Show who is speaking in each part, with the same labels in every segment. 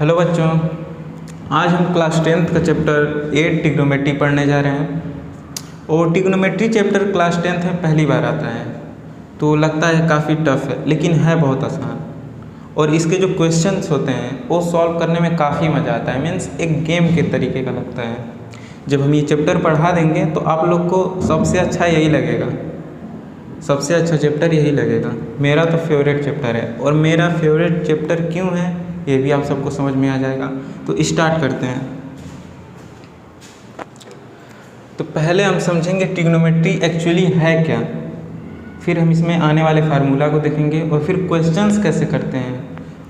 Speaker 1: Hello बच्चों, आज हम क्लास 10th का चैप्टर 8 ट्रिग्नोमेट्री पढ़ने जा रहे हैं। और ट्रिग्नोमेट्री चैप्टर क्लास 10th में पहली बार आता है तो लगता है काफ़ी टफ है, लेकिन है बहुत आसान। और इसके जो क्वेश्चंस होते हैं वो सॉल्व करने में काफ़ी मज़ा आता है, मीन्स एक गेम के तरीके का लगता है। जब हम ये चैप्टर पढ़ा देंगे तो आप लोग को सबसे अच्छा यही लगेगा, सबसे अच्छा चैप्टर यही लगेगा। मेरा तो फेवरेट चैप्टर है, और मेरा फेवरेट चैप्टर क्यों है ये भी आप सबको समझ में आ जाएगा। तो स्टार्ट करते हैं। तो पहले हम समझेंगे ट्रिग्नोमेट्री एक्चुअली है क्या, फिर हम इसमें आने वाले फार्मूला को देखेंगे, और फिर क्वेश्चंस कैसे करते हैं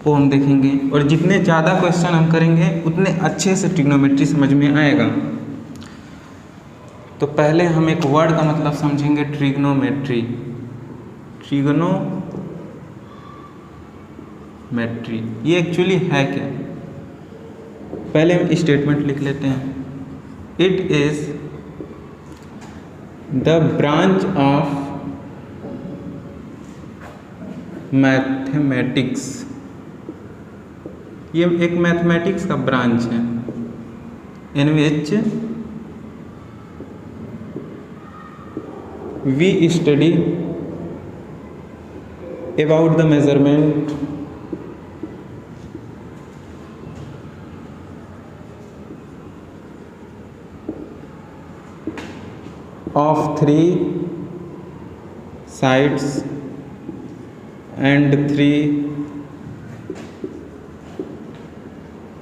Speaker 1: वो हम देखेंगे। और जितने ज़्यादा क्वेश्चन हम करेंगे उतने अच्छे से ट्रिग्नोमेट्री समझ में आएगा। तो पहले हम एक वर्ड का मतलब समझेंगे, ट्रिग्नोमेट्री। ट्रिग्नोमेट्री ये एक्चुअली है क्या, पहले हम स्टेटमेंट लिख लेते हैं। It is the branch of mathematics, ये एक मैथमेटिक्स का ब्रांच है, in which we study about the measurement of 3 sides and 3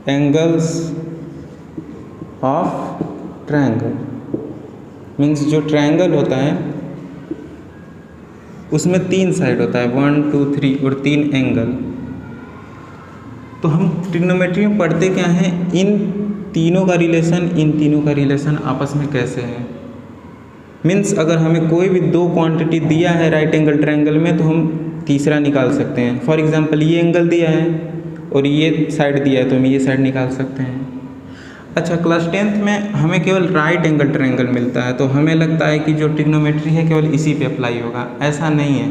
Speaker 1: angles of triangle। Means जो ट्रायंगल होता है उसमें 3 साइड होता है, 1 2 3 और 3 एंगल। तो हम ट्रिग्नोमेट्री में पढ़ते क्या हैं, इन तीनों का रिलेशन आपस में कैसे है। मीन्स अगर हमें कोई भी 2 क्वांटिटी दिया है राइट एंगल ट्रायंगल में तो हम तीसरा निकाल सकते हैं। फॉर एग्जांपल ये एंगल दिया है और ये साइड दिया है तो हम ये साइड निकाल सकते हैं। अच्छा, क्लास 10th में हमें केवल राइट एंगल ट्रायंगल मिलता है तो हमें लगता है कि जो ट्रिग्नोमेट्री है केवल इसी पे अप्लाई होगा। ऐसा नहीं है,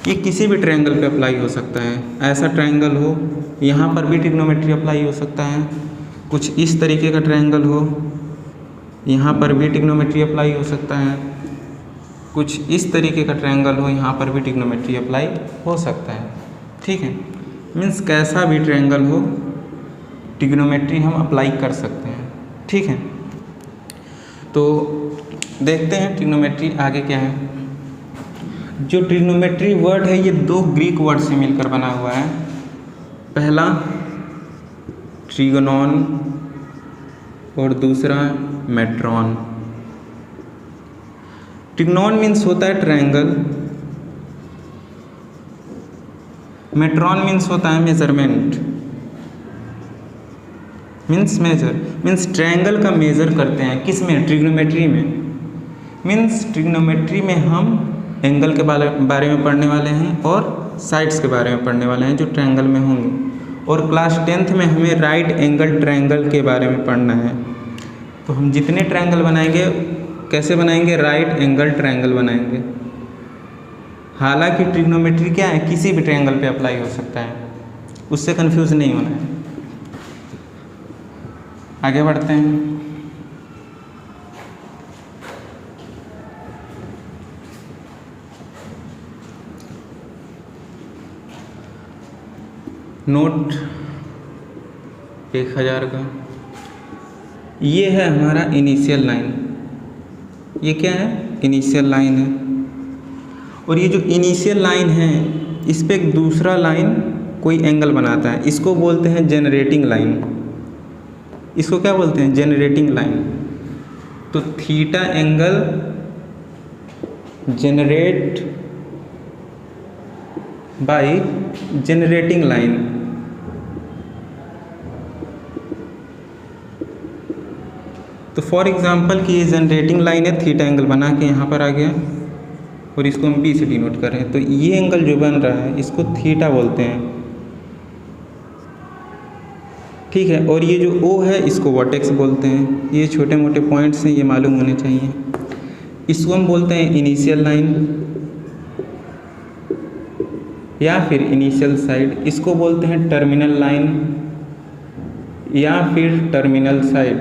Speaker 1: ये किसी भी ट्रायंगल पे अप्लाई हो सकता है। ऐसा ट्रायंगल हो यहाँ पर भी ट्रिग्नोमेट्री अप्लाई हो सकता है, कुछ इस तरीके का ट्रायंगल हो यहाँ पर भी ट्रिग्नोमेट्री अप्लाई हो सकता है, कुछ इस तरीके का ट्रायंगल हो यहाँ पर भी ट्रिग्नोमेट्री अप्लाई हो सकता है। ठीक है, मीन्स कैसा भी ट्रायंगल हो ट्रिग्नोमेट्री हम अप्लाई कर सकते हैं। ठीक है, तो देखते हैं ट्रिग्नोमेट्री आगे क्या है। जो ट्रिग्नोमेट्री वर्ड है ये 2 ग्रीक वर्ड से मिलकर बना हुआ है। पहला ट्रिगोनॉन और दूसरा मेट्रॉन। ट्रिग्नॉन मीन्स होता है ट्रायंगल, मेट्रॉन मीन्स होता है measurement, means measure, means triangle का मेजर करते हैं किस में, ट्रिग्नोमेट्री में। मीन्स ट्रिग्नोमेट्री में हम एंगल के बारे में पढ़ने वाले हैं और साइड्स के बारे में पढ़ने वाले हैं जो ट्रायंगल में होंगे। और क्लास 10th में हमें राइट एंगल ट्रायंगल के बारे में पढ़ना है। तो हम जितने ट्रायंगल बनाएंगे कैसे बनाएंगे, राइट एंगल ट्रायंगल बनाएंगे। हालांकि ट्रिग्नोमेट्री क्या है, किसी भी ट्रायंगल पे अप्लाई हो सकता है, उससे कंफ्यूज नहीं होना है। आगे बढ़ते हैं। नोट 1000 का, ये है हमारा इनिशियल लाइन। ये क्या है, इनिशियल लाइन है। और ये जो इनिशियल लाइन है इस पे एक दूसरा लाइन कोई एंगल बनाता है, इसको बोलते हैं जनरेटिंग लाइन। इसको क्या बोलते हैं, जनरेटिंग लाइन। तो theta angle generate by generating line. तो फॉर एग्जांपल कि ये जनरेटिंग लाइन है, थीटा एंगल बना के यहाँ पर आ गया और इसको हम बी से डिनोट कर रहे हैं। तो ये एंगल जो बन रहा है इसको थीटा बोलते हैं। ठीक है, और ये जो ओ है इसको वर्टेक्स बोलते हैं। ये छोटे मोटे पॉइंट्स हैं, ये मालूम होने चाहिए। इसको हम बोलते हैं इनिशियल लाइन। या फिर इनिशियल साइड, इसको बोलते हैं टर्मिनल लाइन या फिर terminal side.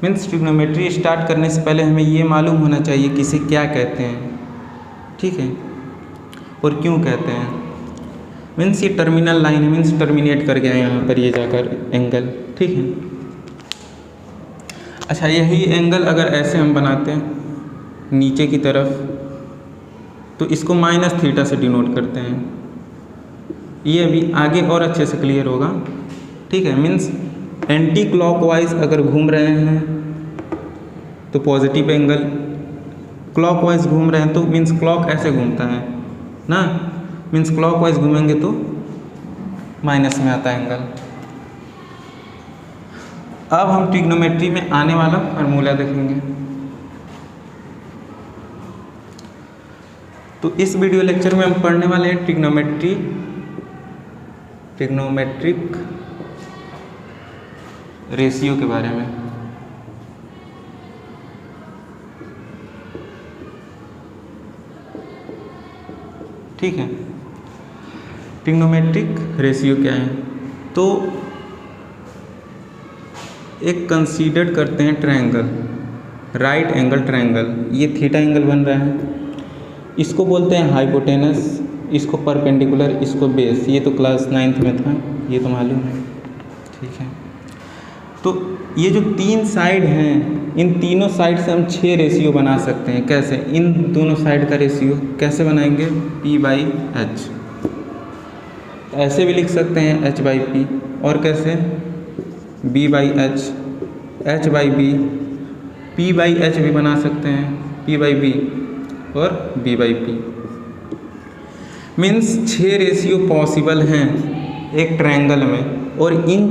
Speaker 1: Means trigonometry start करने से पहले हमें ये मालूम होना चाहिए कि इसे क्या कहते हैं, ठीक है, और क्यों कहते हैं। मीन्स ये टर्मिनल लाइन है, मीन्स टर्मिनेट कर गया यहाँ पर ये जाकर एंगल, ठीक है। अच्छा, यही एंगल अगर ऐसे हम बनाते हैं नीचे की तरफ तो इसको माइनस थीटा से डिनोट करते हैं। ये अभी आगे और अच्छे से क्लियर होगा, ठीक है। मीन्स एंटी क्लॉकवाइज अगर घूम रहे हैं तो पॉजिटिव एंगल, क्लॉकवाइज घूम रहे हैं तो मीन्स क्लॉक ऐसे घूमता है ना, मीन्स क्लॉकवाइज घूमेंगे तो माइनस में आता है एंगल। अब हम ट्रिग्नोमेट्री में आने वाला फार्मूला देखेंगे। तो इस वीडियो लेक्चर में हम पढ़ने वाले हैं ट्रिग्नोमेट्रिक रेशियो के बारे में। ठीक है, ट्रिग्नोमेट्रिक रेशियो क्या है? तो एक कंसीडर करते हैं ट्रायंगल, राइट एंगल ट्रायंगल, ये थीटा एंगल बन रहा है, इसको बोलते हैं हाइपोटेनस, इसको परपेंडिकुलर, इसको बेस। ये तो क्लास 9th में था, ये तो मालूम है, ठीक है। तो ये जो तीन साइड हैं, इन तीनों साइड से हम 6 रेशियो बना सकते हैं। कैसे? इन दोनों साइड का रेशियो कैसे बनाएंगे? P/H, ऐसे भी लिख सकते हैं H/P, और कैसे? B/H, H/B, P/H भी बना सकते हैं, P/B और B/P। मीन्स 6 रेशियो पॉसिबल हैं एक ट्रायंगल में, और इन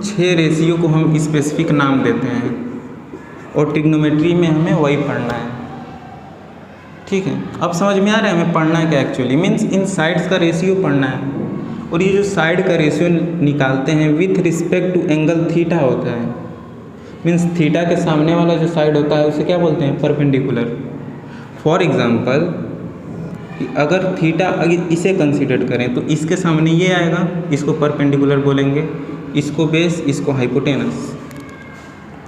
Speaker 1: 6 रेशियो को हम स्पेसिफिक नाम देते हैं, और ट्रिग्नोमेट्री में हमें वही पढ़ना है, ठीक है। अब समझ में आ रहा है हमें पढ़ना है क्या एक्चुअली? मीन्स इन साइड्स का रेशियो पढ़ना है, और ये जो साइड का रेशियो निकालते हैं with respect to angle theta होता है। मीन्स थीटा के सामने वाला जो साइड होता है उसे क्या बोलते हैं? परपेंडिकुलर। फॉर एग्जांपल, अगर थीटा अगर इसे कंसीडर करें तो इसके सामने ये आएगा, इसको परपेंडिकुलर बोलेंगे, इसको बेस, इसको हाइपोटेनस।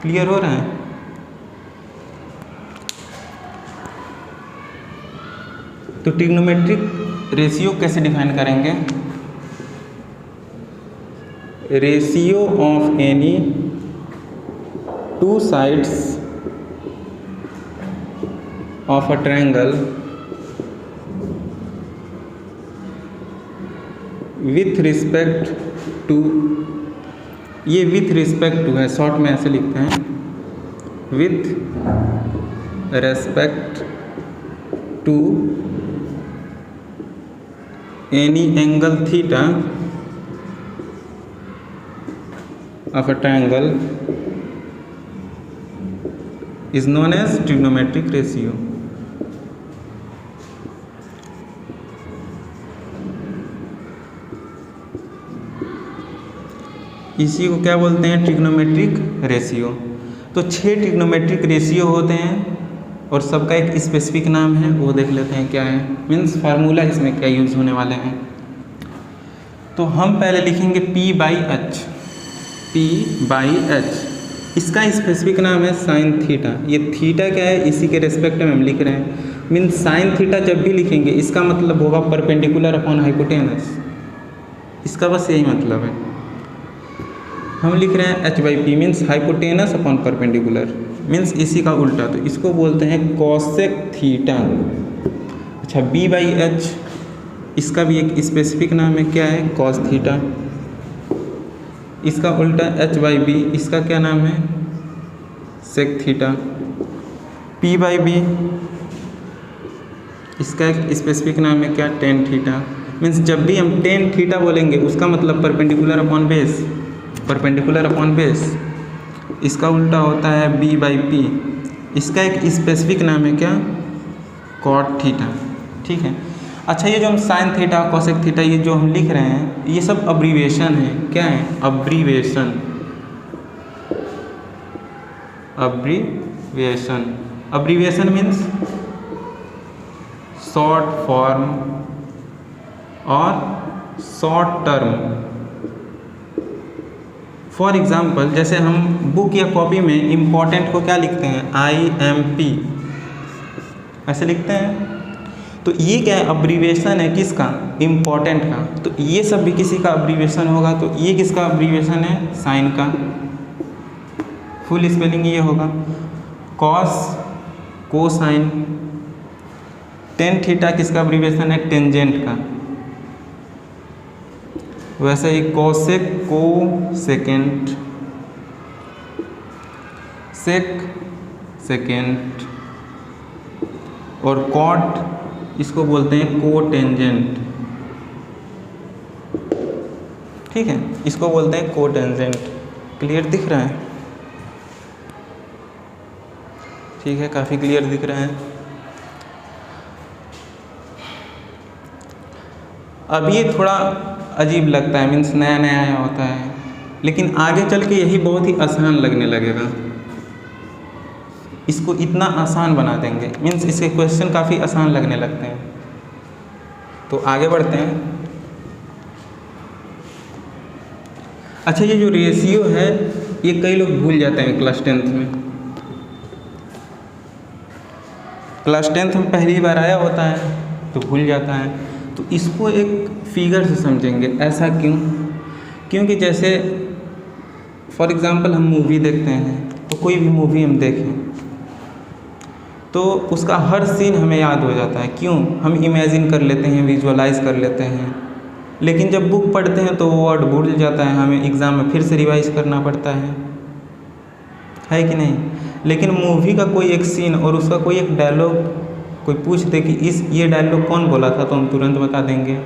Speaker 1: क्लियर हो रहा है? तो ट्रिग्नोमेट्रिक रेशियो कैसे डिफाइन करेंगे? Ratio of any two sides of a triangle with respect to, ये विथ रिस्पेक्ट टू है, शॉर्ट में ऐसे लिखते हैं, with respect to any angle theta of a triangle is known as trigonometric ratio. इसी को क्या बोलते हैं? Trigonometric ratio. तो 6 ट्रिग्नोमेट्रिक रेशियो होते हैं, और सबका एक स्पेसिफिक नाम है, वो देख लेते हैं क्या है। मीन्स फार्मूला इसमें क्या यूज़ होने वाले हैं। तो हम पहले लिखेंगे P/H। P/H, इसका स्पेसिफिक नाम है साइन थीटा। ये थीटा क्या है, इसी के रेस्पेक्ट में हम लिख रहे हैं। मीन्स साइन थीटा जब भी लिखेंगे इसका मतलब होगा परपेंडिकुलर अपॉन हाइपोटेनस, इसका बस यही मतलब है। हम लिख रहे हैं H/P, means hypotenuse upon perpendicular, means इसी का उल्टा, तो इसको बोलते हैं कोसेक थीटा। अच्छा, B/H, इसका भी एक स्पेसिफिक नाम है, क्या है? Cos theta. इसका उल्टा H/B, इसका क्या नाम है? Sec theta. P/B, इसका एक स्पेसिफिक नाम है क्या? Tan theta. मीन्स जब भी हम टेन थीटा बोलेंगे उसका मतलब perpendicular upon base, perpendicular upon base. इसका उल्टा होता है B/P, इसका एक स्पेसिफिक नाम है क्या? कॉट थीटा, ठीक है। अच्छा, ये जो हम साइन थीटा, कोसेक थीटा, ये जो हम लिख रहे हैं, ये सब अब्रीविएशन है। क्या है? Abbreviation, abbreviation. Abbreviation means short form और शॉर्ट टर्म। फॉर एग्जाम्पल जैसे हम बुक या कॉपी में इम्पॉर्टेंट को क्या लिखते हैं, IMP ऐसे लिखते हैं। तो ये क्या है, अब्रीविएशन है किसका, इम्पॉर्टेंट का। तो ये सब भी किसी का अब्रीविएशन होगा। तो ये किसका अब्रीविएशन है, साइन का। फुल स्पेलिंग ये होगा कॉस, कोसाइन। टेन थीटा किसका अब्रीविएशन है, टेंजेंट का। वैसे ही कोसेक, को सेकेंड, सेक सेकेंड, और कॉट इसको बोलते हैं कोटेंजेंट। ठीक है, इसको बोलते हैं कोटेंजेंट। क्लियर दिख रहा है? ठीक है, काफ़ी क्लियर दिख रहा है। अब ये थोड़ा अजीब लगता है, मीन्स नया नया आया होता है, लेकिन आगे चल के यही बहुत ही आसान लगने लगेगा। इसको इतना आसान बना देंगे, मीन्स इसके क्वेश्चन काफ़ी आसान लगने लगते हैं। तो आगे बढ़ते हैं। अच्छा, ये जो रेशियो है ये कई लोग भूल जाते हैं क्लास 10th में। क्लास 10th में पहली बार आया होता है तो भूल जाता है। तो इसको एक फिगर से समझेंगे। ऐसा क्यों? क्योंकि जैसे फॉर एग्ज़ाम्पल हम मूवी देखते हैं, तो कोई भी मूवी हम देखें तो उसका हर सीन हमें याद हो जाता है। क्यों? हम इमेजिन कर लेते हैं, विजुअलाइज कर लेते हैं। लेकिन जब बुक पढ़ते हैं तो वो वर्ड भूल जाता है, हमें एग्ज़ाम में फिर से रिवाइज करना पड़ता है कि नहीं? लेकिन मूवी का कोई एक सीन और उसका कोई एक डायलॉग कोई पूछ दे कि ये डायलॉग कौन बोला था, तो हम तुरंत बता देंगे,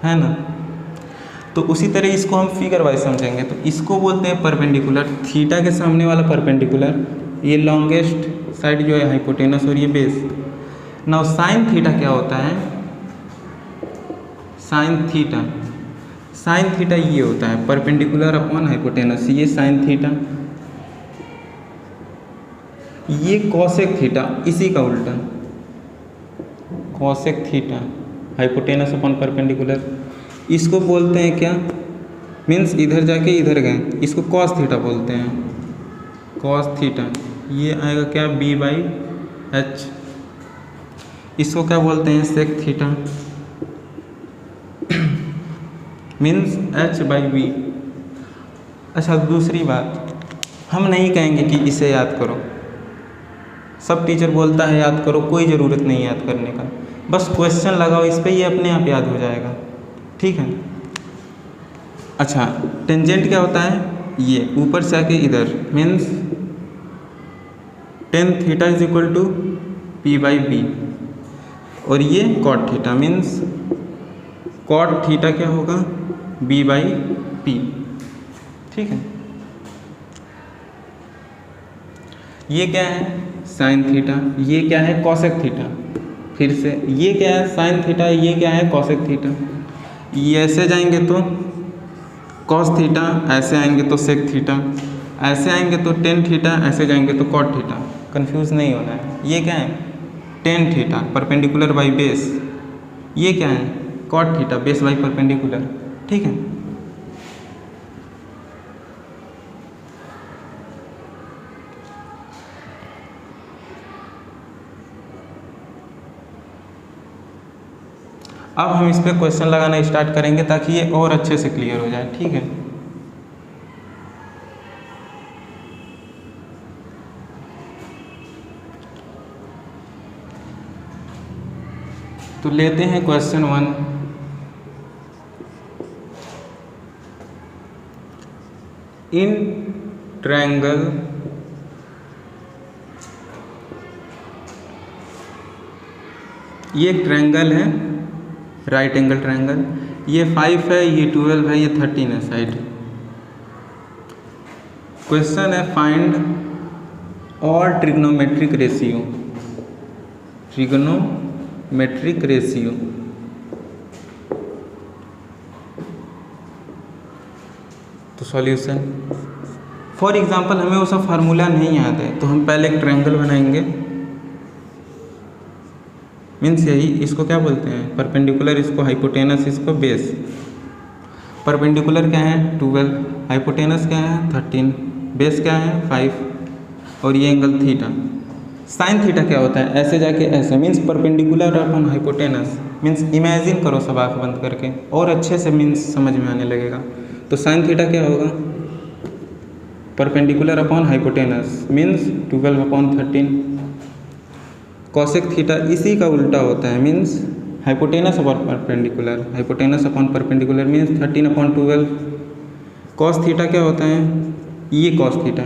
Speaker 1: है ना? तो उसी तरह इसको हम फिगर वाइज समझेंगे। तो इसको बोलते हैं परपेंडिकुलर। थीटा के सामने वाला परपेंडिकुलर, ये लॉन्गेस्ट साइड जो है हाइपोटेनस, और ये बेस। नाउ साइन थीटा क्या होता है? साइन थीटा ये होता है परपेंडिकुलर अपॉन हाइपोटेनस, ये साइन थीटा। ये कॉसेक थीटा, इसी का उल्टा cosec theta, hypotenuse upon perpendicular. इसको बोलते हैं क्या, मीन्स इधर जाके इधर गए, इसको कॉस थीटा बोलते हैं, कॉस थीटा। ये आएगा क्या, B/H। इसको क्या बोलते हैं, सेक थीटा, मीन्स H/V। अच्छा, दूसरी बात, हम नहीं कहेंगे कि इसे याद करो। सब टीचर बोलता है याद करो, कोई ज़रूरत नहीं याद करने का, बस क्वेश्चन लगाओ इस पे, ये अपने आप याद हो जाएगा। ठीक है। अच्छा, टेंजेंट क्या होता है, ये ऊपर से आके इधर, means tan theta is equal to P/B। और ये cot theta, means cot theta क्या होगा, B/P। ठीक है। ये क्या है, साइन थीटा। ये क्या है, कॉसेक थीटा। फिर से ये क्या है, साइन थीटा। ये क्या है, कॉसेक थीटा। ये ऐसे जाएंगे तो कॉस थीटा, ऐसे आएंगे तो सेक थीटा, ऐसे आएंगे तो टेन थीटा, ऐसे जाएंगे तो कॉट थीटा। कंफ्यूज नहीं होना है। ये क्या है, tan theta perpendicular by base. ये क्या है, cot theta base by perpendicular. ठीक है। अब हम इस पर क्वेश्चन लगाना स्टार्ट करेंगे ताकि ये और अच्छे से क्लियर हो जाए। ठीक है। तो लेते हैं क्वेश्चन 1। इन ट्रायंगल ये एक ट्रायंगल है, राइट एंगल ट्रायंगल। ये 5 है, ये 12 है, ये 13 है साइड। क्वेश्चन है find all trigonometric ratio. Trigonometric ratio. तो सॉल्यूशन, फॉर एग्जांपल हमें वो सब फार्मूला नहीं याद है, तो हम पहले एक ट्रायंगल बनाएंगे, मीन्स यही, इसको क्या बोलते हैं, परपेंडिकुलर, इसको हाइपोटेनस, इसको बेस। परपेंडिकुलर क्या है 12, हाइपोटेनस क्या है 13, बेस क्या है 5, और ये एंगल थीटा। साइन थीटा क्या होता है, ऐसे जाके ऐसे, means perpendicular upon hypotenuse, means imagine करो सब आँख बंद करके और अच्छे से मीन्स समझ में आने लगेगा। तो साइन थीटा क्या होगा, perpendicular upon hypotenuse means 12/13। Cosec theta इसी का उल्टा होता है, means hypotenuse upon perpendicular, hypotenuse upon perpendicular means 13/12। Cos theta क्या होता है, ये cos theta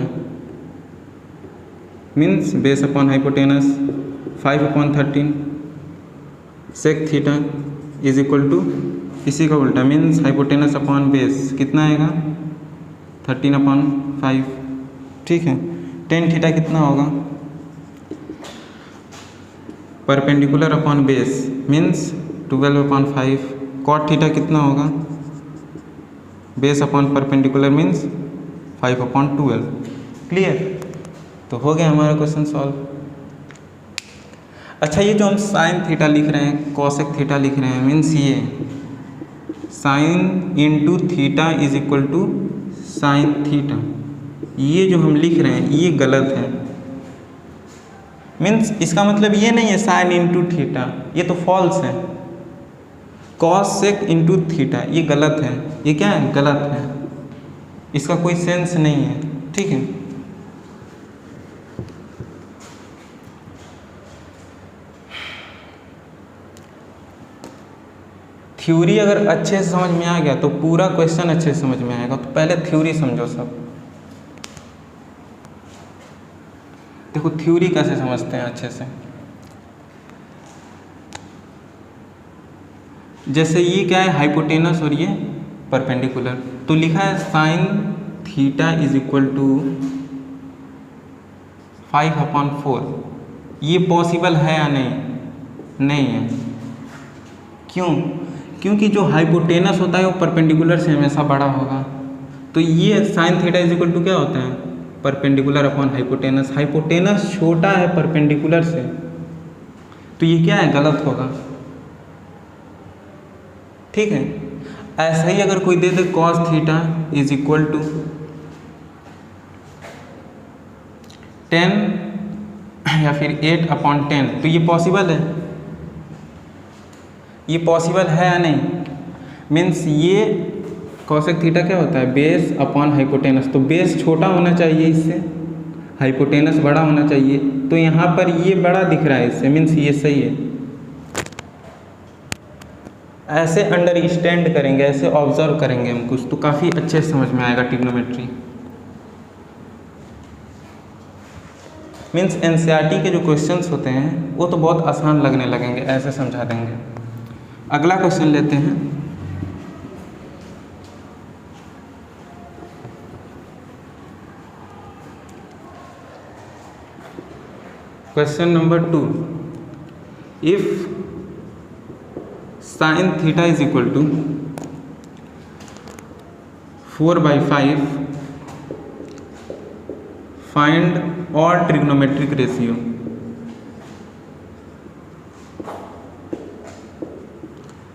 Speaker 1: means base upon hypotenuse 5/13। Sec theta is equal to इसी का उल्टा मीन्स हाइपोटेनस अपॉन बेस, कितना आएगा 13/5, ठीक है। टेन थीटा कितना होगा, perpendicular upon base means 12/5। Cot theta कितना होगा, base upon perpendicular means 5/12। Clear, तो हो गया हमारा क्वेश्चन सॉल्व। अच्छा, ये जो हम साइन थीटा लिख रहे हैं, कॉसेक थीटा लिख रहे हैं, मीन्स ये sine into theta is equal to sine theta, ये जो हम लिख रहे हैं ये गलत है। मीन्स इसका मतलब ये नहीं है साइन इंटू थीटा, ये तो फॉल्स है। कॉस सेक इंटू थीटा ये गलत है, ये क्या है, गलत है, इसका कोई सेंस नहीं है, ठीक है। थ्योरी अगर अच्छे से समझ में आ गया तो पूरा क्वेश्चन अच्छे से समझ में आएगा। तो पहले थ्योरी समझो सब। देखो थ्योरी कैसे समझते हैं अच्छे से, जैसे ये क्या है हाइपोटेनस और ये परपेंडिकुलर, तो लिखा है sine theta is equal to 5/4। ये पॉसिबल है या नहीं, नहीं है। क्यों, क्योंकि जो हाइपोटेनस होता है वो परपेंडिकुलर से हमेशा बड़ा होगा। तो ये sine theta is equal to क्या होता है, परपेंडिकुलर अपॉन हाइपोटेनस। हाइपोटेनस छोटा है परपेंडिकुलर से, तो ये क्या है, गलत होगा, ठीक है। ऐसा ही अगर कोई दे दे cos theta is equal to 10 या फिर 8/10, तो ये पॉसिबल है, ये पॉसिबल है या नहीं। मीन्स ये कॉसेक थीटा क्या होता है, बेस अपॉन हाइपोटेनस, तो बेस छोटा होना चाहिए इससे, हाइपोटेनस बड़ा होना चाहिए। तो यहाँ पर ये बड़ा दिख रहा है इससे, मीन्स ये सही है। ऐसे अंडरस्टैंड करेंगे, ऐसे ऑब्जर्व करेंगे हम कुछ, तो काफ़ी अच्छे से समझ में आएगा ट्रिग्नोमेट्री। मीन्स एनसीईआरटी के जो क्वेश्चंस होते हैं वो तो बहुत आसान लगने लगेंगे, ऐसे समझा देंगे। अगला क्वेश्चन लेते हैं। Question number 2, if sine theta is equal to 4/5 find all trigonometric ratio.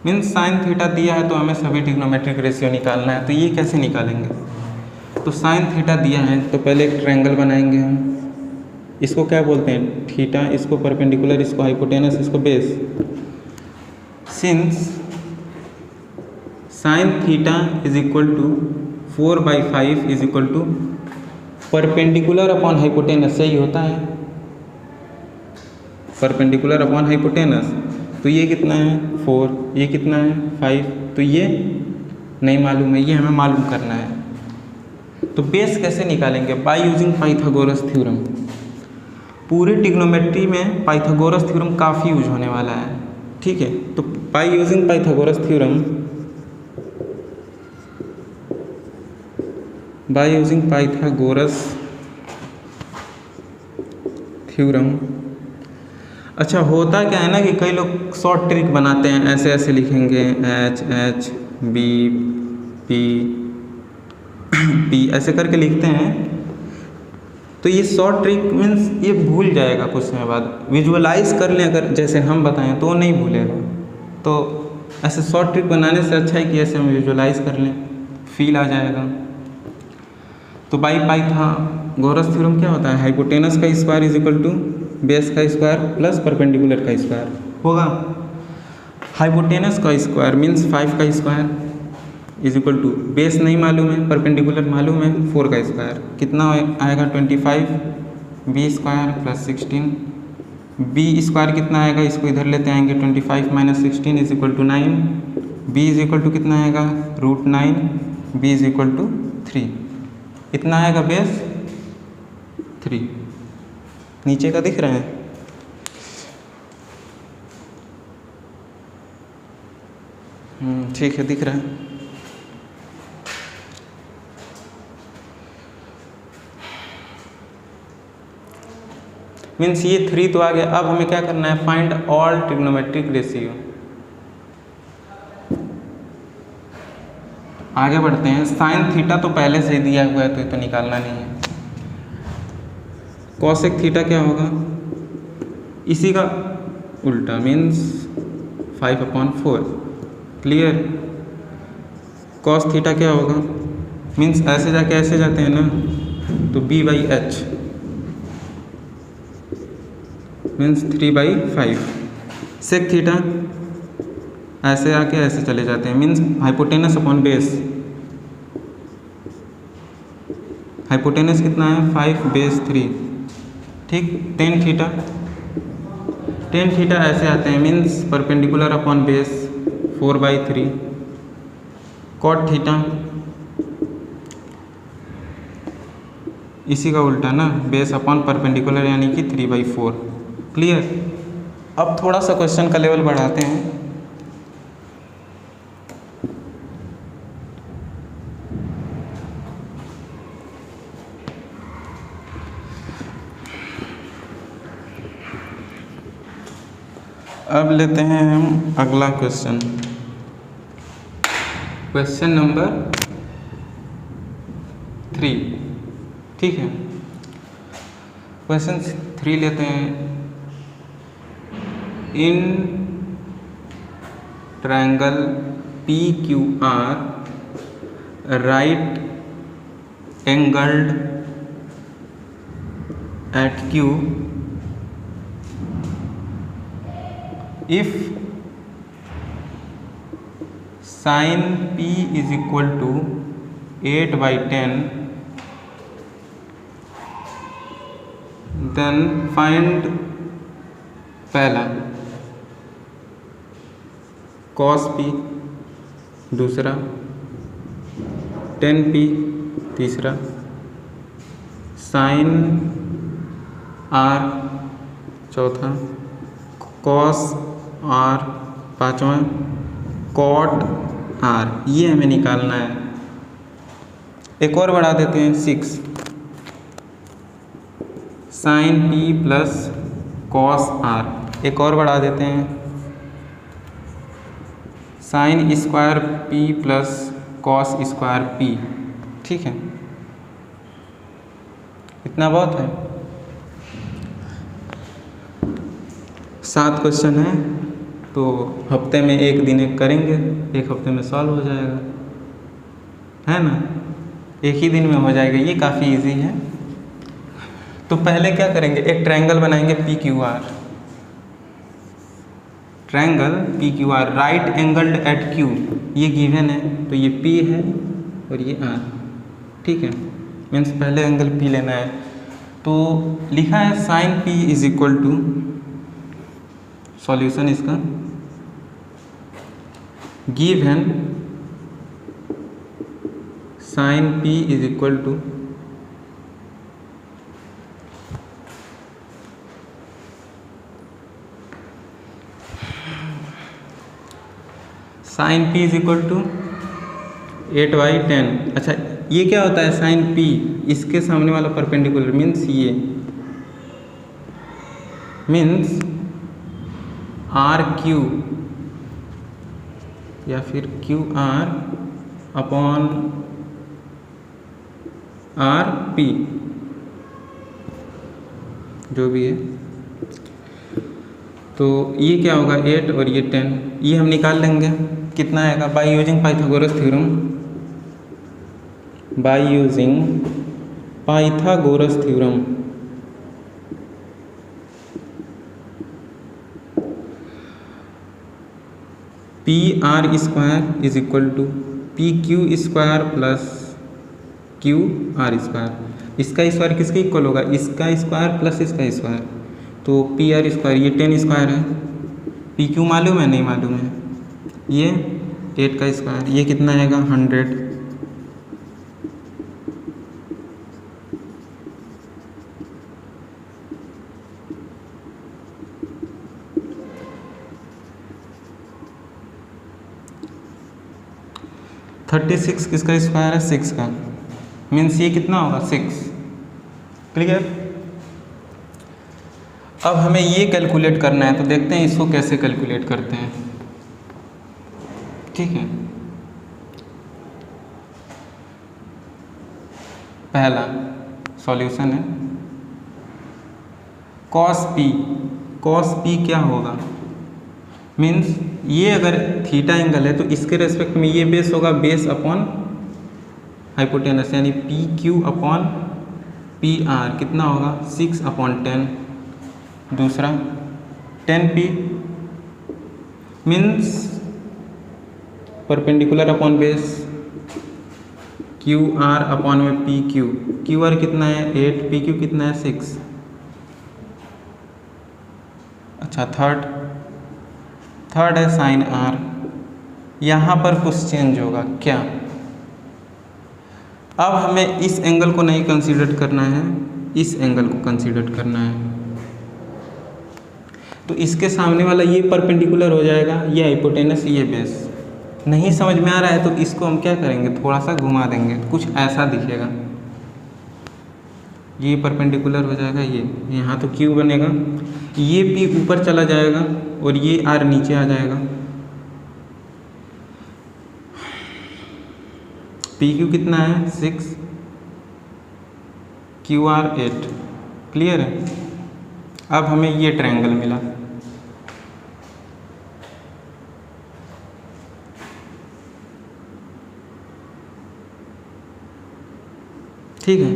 Speaker 1: Means sine theta दिया है तो हमें सभी ट्रिग्नोमेट्रिक रेशियो निकालना है। तो ये कैसे निकालेंगे, तो साइन थीटा दिया है तो पहले एक ट्रायंगल बनाएंगे हम, इसको क्या बोलते हैं थीटा, इसको परपेंडिकुलर, इसको हाइपोटेनस, इसको base. Since sine theta is equal to 4/5 is equal to perpendicular upon hypotenuse, सही होता है, परपेंडिकुलर अपॉन हाइपोटेनस। तो ये कितना है 4, ये कितना है 5, तो ये नहीं मालूम है, ये हमें मालूम करना है। तो बेस कैसे निकालेंगे, बाय यूजिंग पाइथागोरस थ्योरम। पूरे ट्रिग्नोमेट्री में पाइथागोरस थ्योरम काफ़ी यूज होने वाला है, ठीक है। तो bye using Pythagoras theorem, by using Pythagoras theorem. अच्छा, होता क्या है ना कि कई लोग शॉर्ट ट्रिक बनाते हैं, ऐसे ऐसे लिखेंगे H B P P ऐसे करके लिखते हैं। तो ये शॉर्ट ट्रिक मीन्स ये भूल जाएगा कुछ समय बाद, विजुअलाइज कर लें अगर जैसे हम बताएं तो वो नहीं भूलेगा। तो ऐसे शॉर्ट ट्रिक बनाने से अच्छा है कि ऐसे हम विजुअलाइज कर लें, फील आ जाएगा। तो बाई पाई था गॉस थ्योरम क्या होता है, हाइपोटेनस का square is equal to base का स्क्वायर प्लस परपेंडिकुलर का स्क्वायर होगा। हाइपोटेनस का स्क्वायर मीन्स 5 का square is equal to base नहीं मालूम है, परपेंडिकुलर मालूम है 4 का स्क्वायर, कितना आएगा 25, B square plus 16, B square कितना आएगा, इसको इधर लेते आएंगे 25 minus 16 is equal to 9, B is equal to कितना आएगा √9, बी इज इक्वल टू 3, इतना आएगा बेस 3। नीचे का दिख रहा है, ठीक है दिख रहा है। मीन्स ये 3 तो आ गया। अब हमें क्या करना है, फाइंड ऑल ट्रिग्नोमेट्रिक रेशियो। आगे बढ़ते हैं। साइन थीटा तो पहले से ही दिया हुआ है तो ये तो निकालना नहीं है। कॉसेक थीटा क्या होगा, इसी का उल्टा मीन्स 5/4, क्लियर। कॉस थीटा क्या होगा, मीन्स ऐसे जाके ऐसे जाते हैं ना, तो b/h मीन्स 3/5। सेक थीटा ऐसे आके ऐसे चले जाते हैं, means hypotenuse upon base. Hypotenuse कितना है 5/3, ठीक। टेन थीटा ऐसे आते हैं, means perpendicular upon base 4/3। Cot theta इसी का उल्टा ना, बेस अपॉन परपेंडिकुलर यानी कि 3/4, क्लियर। अब थोड़ा सा क्वेश्चन का लेवल बढ़ाते हैं। अब लेते हैं हम अगला क्वेश्चन, क्वेश्चन नंबर 3, ठीक है। क्वेश्चन 3 लेते हैं। In triangle PQR right angled at Q if sin P is equal to 8/10 then find पहला cos P, दूसरा tan P, तीसरा sin R, चौथा cos R, पाँचवा cot R, ये हमें निकालना है। एक और बढ़ा देते हैं 6 sin P plus cos R, एक और बढ़ा देते हैं sin square P plus cos square P, ठीक है। इतना बहुत है। 7 क्वेश्चन है, तो हफ्ते में एक दिन एक करेंगे, एक हफ्ते में सॉल्व हो जाएगा, है ना, एक ही दिन में हो जाएगा। ये काफ़ी इजी है। तो पहले क्या करेंगे, एक ट्रायंगल बनाएंगे PQR, triangle PQR right angled at Q, ये गिवन है, तो ये P है और ये R, ठीक है। मीन्स पहले एंगल P लेना है। तो लिखा है sin P is equal to, solution इसका given sin P is equal to sin P is equal to 8/10। अच्छा, ये क्या होता है sin P, इसके सामने वाला परपेंडिकुलर मीन्स ये, मीन्स RQ या फिर QR अपॉन RP, जो भी है। तो ये क्या होगा 8 और ये 10, ये हम निकाल लेंगे। कितना आएगा by using Pythagoras theorem, by using Pythagoras theorem. P R square is equal to P Q square plus Q R square. इसका स्क्वायर किसके इक्वल होगा, इसका स्क्वायर प्लस इसका स्क्वायर, तो पी आर स्क्वायर ये 10 स्क्वायर है। पी क्यू मालूम है, नहीं मालूम है, ये 8 का स्क्वायर, ये कितना आएगा 100। थर्टी सिक्स किसका स्क्वायर है, 6 का, मीन्स ये कितना होगा 6। क्लियर। अब हमें ये कैलकुलेट करना है, तो देखते हैं इसको कैसे कैलकुलेट करते हैं। ठीक है, पहला सॉल्यूशन है कॉस पी। कॉस पी क्या होगा, मीन्स ये अगर थीटा एंगल है तो इसके रेस्पेक्ट में ये बेस होगा, बेस अपॉन हाइपोटेनस, यानी P Q upon P R कितना होगा 6/10। दूसरा 10p means perpendicular upon base, Q R upon में पी क्यू, क्यू आर कितना है 8, पी क्यू कितना है 6। अच्छा थर्ड है साइन आर। यहाँ पर कुछ चेंज होगा क्या, अब हमें इस एंगल को नहीं कंसीडर करना है, इस एंगल को कंसीडर करना है। तो इसके सामने वाला ये परपेंडिकुलर हो जाएगा, ये हाइपोटेनस ये बेस। नहीं समझ में आ रहा है तो इसको हम क्या करेंगे, थोड़ा सा घुमा देंगे, कुछ ऐसा दिखेगा। ये परपेंडिकुलर हो जाएगा, ये यहाँ तो क्यू बनेगा, ये पी ऊपर चला जाएगा और ये आर नीचे आ जाएगा। पी क्यू कितना है 6, क्यू आर 8। क्लियर है। अब हमें ये ट्रायंगल मिला, ठीक है।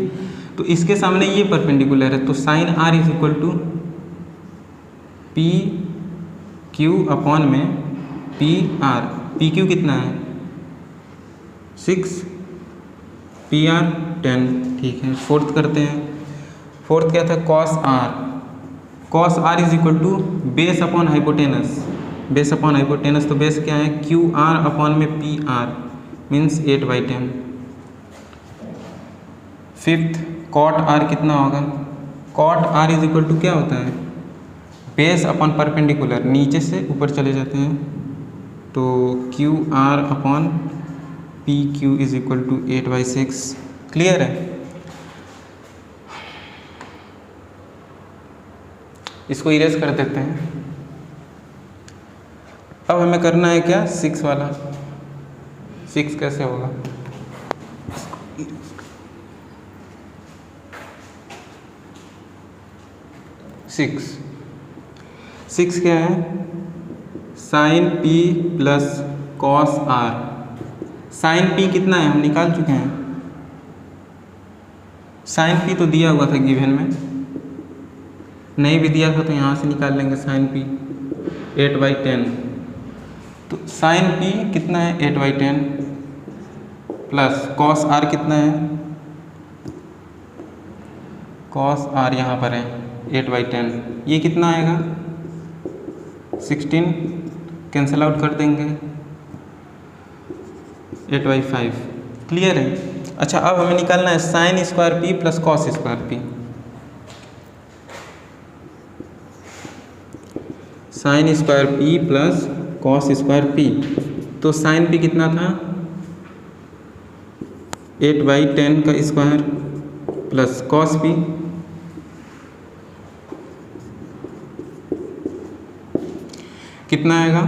Speaker 1: तो इसके सामने ये परपेंडिकुलर है, तो sine R is equal to P Q upon में पी आर। पी क्यू कितना है 6, पी आर 10। ठीक है, फोर्थ करते हैं। फोर्थ क्या था cos R. Cos R is equal to base upon hypotenuse, base upon hypotenuse, तो बेस क्या है क्यू आर अपॉन में P R means 8/10। Fifth cot R कितना होगा, cot R is equal to क्या होता है बेस अपॉन परपेंडिकुलर, नीचे से ऊपर चले जाते हैं, तो Q R upon P Q is equal to 8/6। Clear है। इसको इरेज कर देते हैं। अब हमें करना है क्या 6 वाला। 6 कैसे होगा, सिक्स क्या है sine P plus cos R. Sine P कितना है हम निकाल चुके हैं, साइन पी तो दिया हुआ था गिवन में, नहीं भी दिया था तो यहाँ से निकाल लेंगे साइन पी 8/10। तो साइन पी कितना है 8/10 प्लस कॉस आर कितना है, कॉस आर यहाँ पर है 8/10, ये कितना आएगा 16, कैंसिल आउट कर देंगे 8/5। क्लियर है। अच्छा अब हमें निकालना है sine square P plus cos square P. Sine square P plus cos square P, तो साइन पी कितना था 8/10 का स्क्वायर प्लस कॉस पी कितना आएगा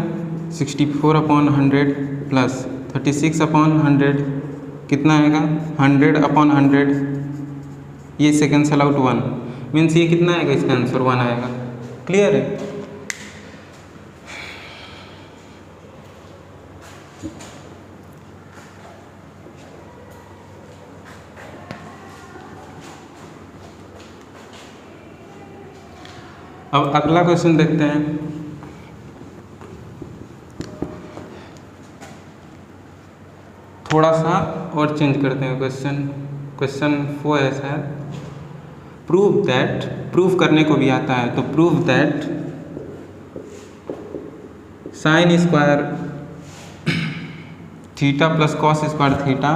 Speaker 1: 64/100 प्लस 36/100 कितना आएगा 100/100, ये से कैंसल आउट 1, मीन्स ये कितना आएगा, इसका आंसर 1 आएगा। क्लियर है? अब अगला क्वेश्चन देखते हैं। थोड़ा सा और चेंज करते हैं क्वेश्चन 4 है शायद। प्रूव दैट, प्रूव करने को भी आता है, तो prove that sine square theta plus cos square theta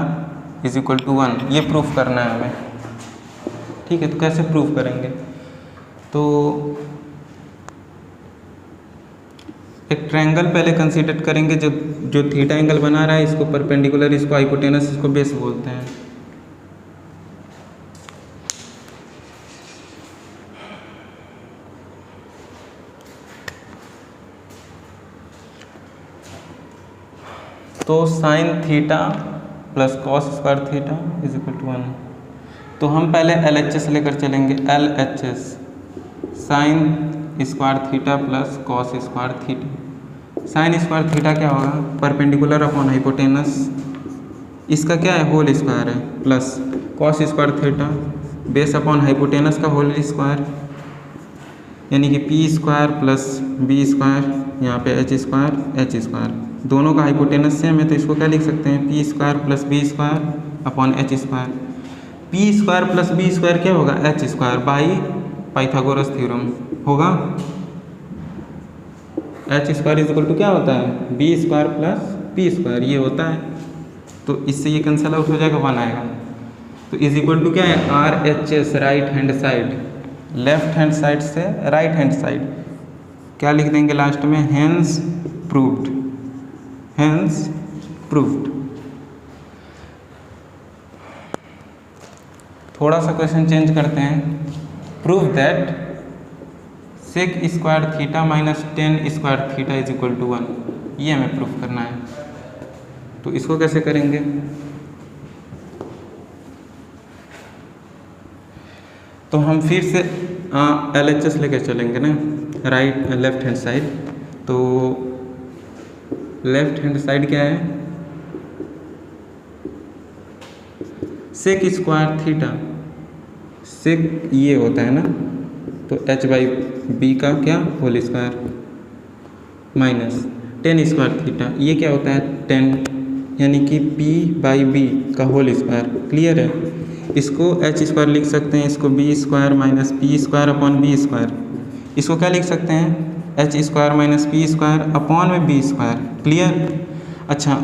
Speaker 1: is equal to 1, ये प्रूफ करना है हमें। ठीक है, तो कैसे प्रूफ करेंगे? तो एक ट्रायंगल पहले कंसीडर करेंगे, जो थीटा एंगल बना रहा है, इसको परपेंडिकुलर, इसको हाइपोटेनस, इसको बेस बोलते हैं। तो sine theta plus cos square theta is equal to 1। तो हम पहले LHS लेकर चलेंगे। LHS sine square theta plus cos square theta. Sine square theta क्या होगा? परपेंडिकुलर अपॉन हाइपोटेनस, इसका क्या है, होल स्क्वायर है, plus cos square theta base upon hypotenuse का होल स्क्वायर, यानी कि P square plus B square, यहाँ पे एच स्क्वायर, दोनों का हाइपोटेनस सेम है, तो इसको क्या लिख सकते हैं, P square plus B square upon H square. P square plus B square क्या होगा, H square by Pythagoras theorem होगा। H square is equal to क्या होता है, B square plus P square, ये होता है। तो इससे ये कैंसल आउट हो जाएगा, 1 आएगा। तो इज इक्वल टू क्या है, RHS right hand side, left hand side से राइट हैंड साइड क्या लिख देंगे लास्ट में, हेंस प्रूव्ड, हेंस प्रूव्ड। थोड़ा सा क्वेश्चन चेंज करते हैं। Prove that sec square theta minus tan square theta is equal to 1, ये हमें प्रूफ करना है। तो इसको कैसे करेंगे? तो हम फिर से LHS लेके चलेंगे ना, राइट लेफ्ट हैंड साइड। तो लेफ्ट हैंड साइड क्या है, सेक स्क्वायर थीटा, सेक ये होता है ना, तो h बाई बी का क्या, whole square minus tan square theta, ये क्या होता है, 10, यानी कि p बाई बी का होल स्क्वायर। क्लियर है? इसको h स्क्वायर लिख सकते हैं, इसको b square minus P square upon B square, इसको क्या लिख सकते हैं, h square minus P square upon में बी स्क्वायर। क्लियर? अच्छा,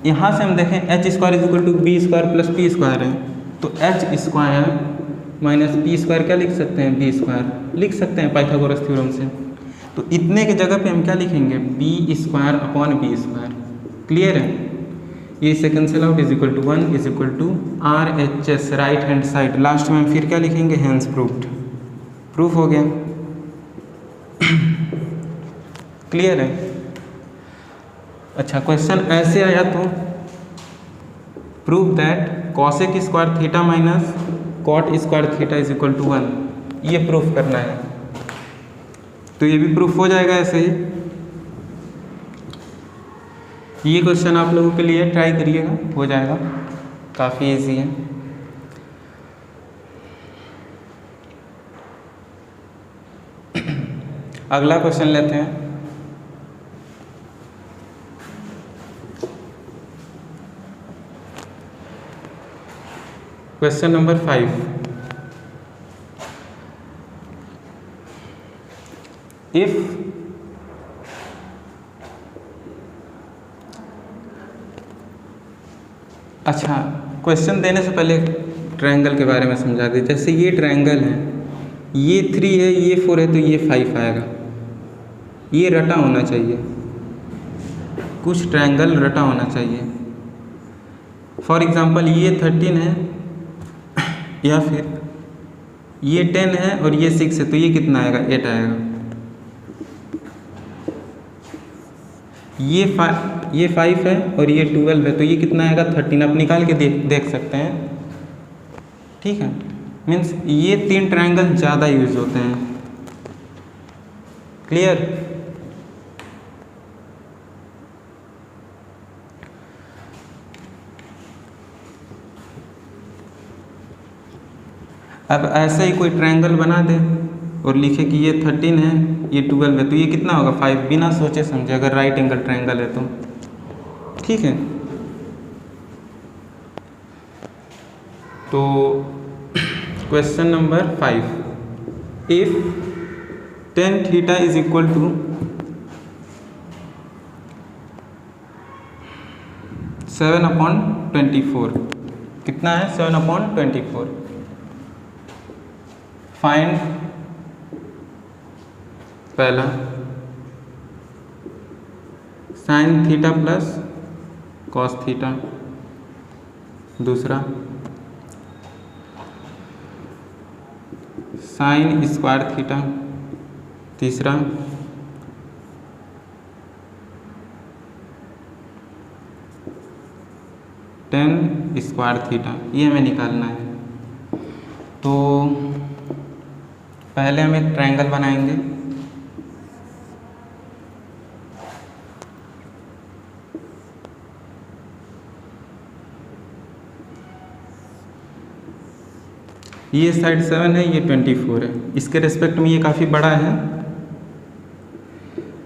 Speaker 1: यहाँ से हम देखें h square is equal to B square plus P square है, तो h square minus P square क्या लिख सकते हैं, बी स्क्वायर लिख सकते हैं पाइथागोरस थ्योरम से। तो इतने के जगह पे हम क्या लिखेंगे, B square upon B square. Clear है? ये इससे cancel out, is equal to 1 is equal to RHS right hand side, last में हम फिर क्या लिखेंगे, हेंस प्रूव्ड, प्रूफ हो गया। क्लियर है? अच्छा, क्वेश्चन ऐसे आया तो prove that cosec square theta minus cot square theta is equal to 1, ये प्रूफ करना है। तो ये भी प्रूफ हो जाएगा ऐसे ही। ये क्वेश्चन आप लोगों के लिए ट्राई करिएगा, हो जाएगा, काफ़ी इजी है। अगला क्वेश्चन लेते हैं। क्वेश्चन नंबर 5, इफ अच्छा, क्वेश्चन देने से पहले ट्रायंगल के बारे में समझा दें। जैसे ये ट्रायंगल है, ये 3 है, ये 4 है, तो ये 5 आएगा। ये रटा होना चाहिए, कुछ ट्रायंगल रटा होना चाहिए। फॉर एग्जांपल ये 13 है, या फिर ये 10 है और ये 6 है, तो ये कितना आएगा, 8 आएगा। ये 5 है और ये 12 है, तो ये कितना आएगा, 13। आप निकाल के देख सकते हैं। ठीक है, मीन्स ये 3 ट्रायंगल ज़्यादा यूज होते हैं। क्लियर? अब ऐसे ही कोई ट्रायंगल बना दे और लिखे कि ये 13 है, ये 12 है, तो ये कितना होगा 5, बिना सोचे समझे, अगर राइट एंगल ट्रायंगल है तो। ठीक है, तो question number 5, if tan theta is equal to 7/24, कितना है 7/24, फाइंड पहला sine theta plus cos theta, दूसरा साइन स्क्वायर थीटा, तीसरा tan स्क्वायर थीटा, ये हमें निकालना है। तो पहले हम एक ट्रायंगल बनाएंगे। ये साइड 7 है, ये 24 है, इसके रिस्पेक्ट में ये काफ़ी बड़ा है,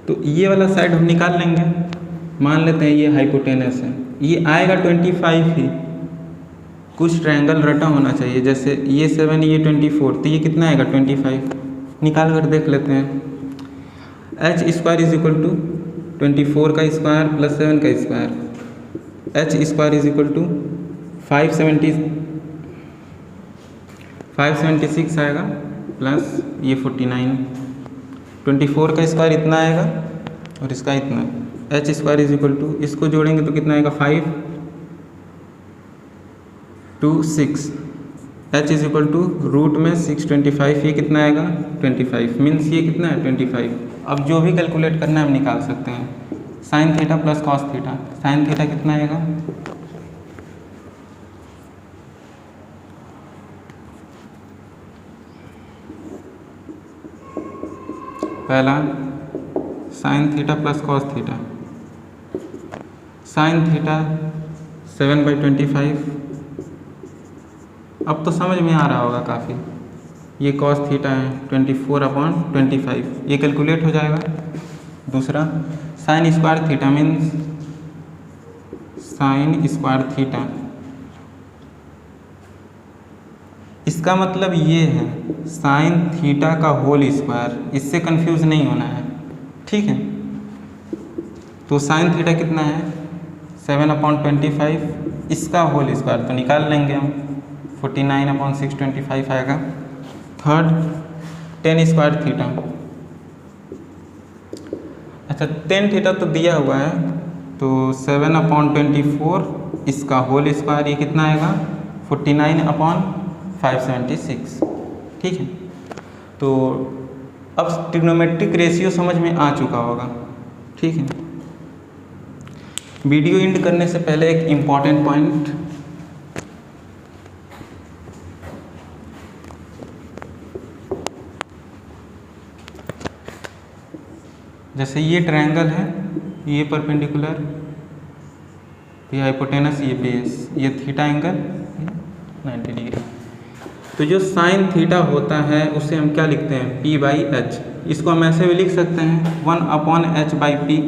Speaker 1: तो ये वाला साइड हम निकाल लेंगे। मान लेते हैं ये हाइपोटेनस है, ये आएगा 25 ही। कुछ ट्रायंगल रटा होना चाहिए, जैसे ये 7 ये 24, तो ये कितना आएगा 25, निकाल कर देख लेते हैं। h square is equal to 24 का स्क्वायर प्लस 7 का square, h square is equal to 576 आएगा प्लस ये 49, 24 का स्क्वायर इतना आएगा और इसका इतना, h square is equal to, इसको जोड़ेंगे तो कितना आएगा 5 2 6, h is equal to root में 625, ये कितना आएगा 25, मीन्स ये कितना है 25। अब जो भी कैलकुलेट करना है हम निकाल सकते हैं। Sign theta plus cos theta, sine theta कितना आएगा पहला sine theta plus cos theta, sine theta 7/25, अब तो समझ में आ रहा होगा काफ़ी। ये कॉस थीटा है 24/25, ये कैलकुलेट हो जाएगा। दूसरा sine square theta means sign square theta, इसका मतलब ये है साइन थीटा का होल स्क्वायर, इससे कंफ्यूज नहीं होना है। ठीक है, तो साइन थीटा कितना है 7/25, इसका होल स्क्वायर तो निकाल लेंगे हम, 49/625 आएगा। थर्ड tan स्क्वायर थीटा, अच्छा tan थीटा तो दिया हुआ है, तो 7/24 इसका होल स्क्वायर, ये कितना आएगा 49/576। ठीक है, तो अब ट्रिग्नोमेट्रिक रेशियो समझ में आ चुका होगा। ठीक है, वीडियो एंड करने से पहले एक इम्पॉर्टेंट पॉइंट, जैसे ये ट्रायंगल है, ये परपेंडिकुलर, ये हाइपोटेनस, ये बेस, ये थीटा एंगल 90 डिग्री। तो जो साइन थीटा होता है उसे हम क्या लिखते हैं p/h, इसको हम ऐसे भी लिख सकते हैं 1/h/p,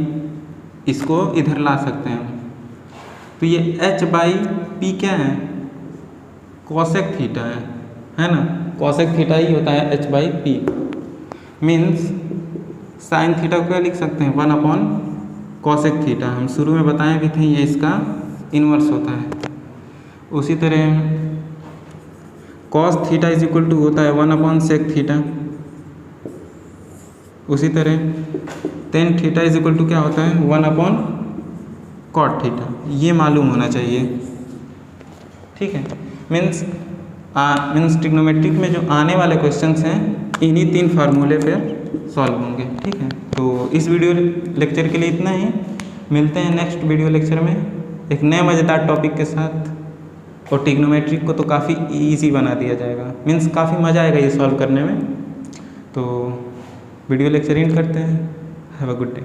Speaker 1: इसको इधर ला सकते हैं। तो ये h/p क्या है कॉसेक थीटा है ना, कॉसेक थीटा ही होता है h/p, मीन्स साइन थीटा को क्या लिख सकते हैं 1/cosec थीटा, हम शुरू में बताए भी थे ये इसका इन्वर्स होता है। उसी तरह cos theta is equal to होता है 1/sec थीटा। उसी तरह tan theta is equal to क्या होता है 1/cot थीटा, ये मालूम होना चाहिए। ठीक है, मीन्स ट्रिग्नोमेट्रिक में जो आने वाले क्वेश्चंस हैं इन्हीं 3 फार्मूले पर सॉल्व होंगे। ठीक है, तो इस वीडियो लेक्चर के लिए इतना ही, मिलते हैं नेक्स्ट वीडियो लेक्चर में एक नए मज़ेदार टॉपिक के साथ। और ट्रिग्नोमेट्री को तो काफ़ी ईजी बना दिया जाएगा, मीन्स काफ़ी मज़ा आएगा ये सॉल्व करने में। तो वीडियो लेक्चर एंड करते हैं। Have a good day.